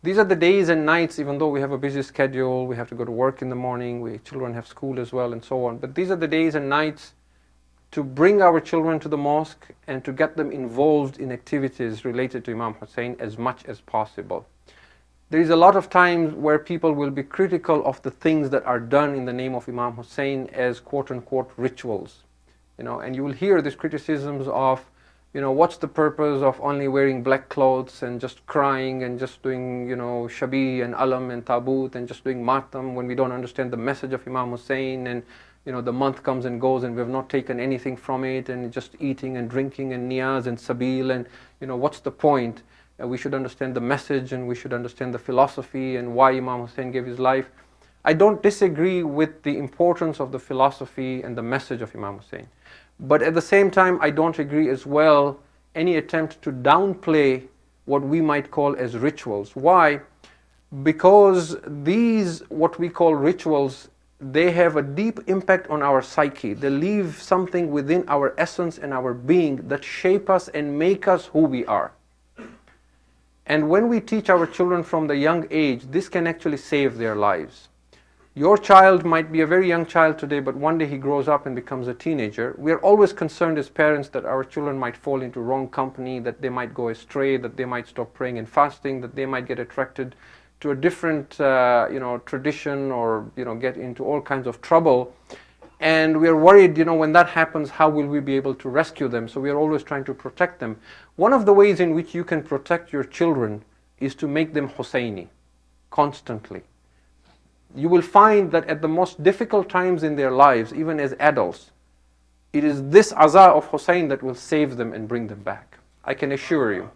These are the days and nights, even though we have a busy schedule, we have to go to work in the morning, children have school as well and so on. But these are the days and nights to bring our children to the mosque and to get them involved in activities related to Imam Hussain as much as possible. There is a lot of times where people will be critical of the things that are done in the name of Imam Hussain as quote-unquote rituals. And you will hear these criticisms of, what's the purpose of only wearing black clothes and just crying and just doing, shabi and alam and taboot and just doing matam when we don't understand the message of Imam Hussain, and the month comes and goes and we have not taken anything from it, and just eating and drinking and niyaz and sabil, and what's the point? We should understand the message and we should understand the philosophy and why Imam Hussain gave his life. I don't disagree with the importance of the philosophy and the message of Imam Hussain. But at the same time, I don't agree as well any attempt to downplay what we might call as rituals. Why? Because these, what we call rituals, they have a deep impact on our psyche. They leave something within our essence and our being that shape us and make us who we are. And when we teach our children from the young age, this can actually save their lives. Your child might be a very young child today, but one day he grows up and becomes a teenager. We are always concerned as parents that our children might fall into wrong company, that they might go astray, that they might stop praying and fasting, that they might get attracted to a different tradition, or get into all kinds of trouble. And we are worried, when that happens, how will we be able to rescue them? So we are always trying to protect them. One of the ways in which you can protect your children is to make them Hussaini constantly. You will find that at the most difficult times in their lives, even as adults, it is this aza of Hussain that will save them and bring them back. I can assure you.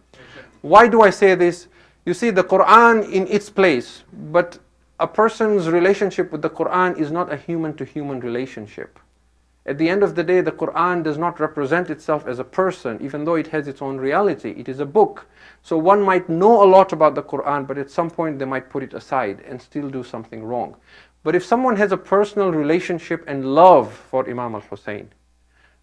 Why do I say this? You see, the Quran in its place, but a person's relationship with the Quran is not a human-to-human relationship. At the end of the day, the Quran does not represent itself as a person, even though it has its own reality. It is a book. So one might know a lot about the Quran, but at some point they might put it aside and still do something wrong. But if someone has a personal relationship and love for Imam al-Hussain,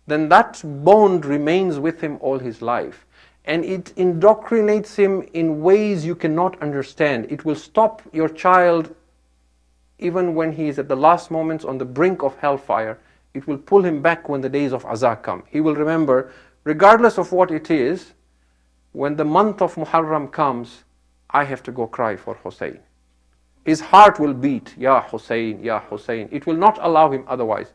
then that bond remains with him all his life. And it indoctrinates him in ways you cannot understand. It will stop your child even when he is at the last moments on the brink of hellfire. It will pull him back when the days of azab come. He will remember, regardless of what it is, when the month of Muharram comes, I have to go cry for Hussain. His heart will beat, Ya Hussain, Ya Hussain. It will not allow him otherwise.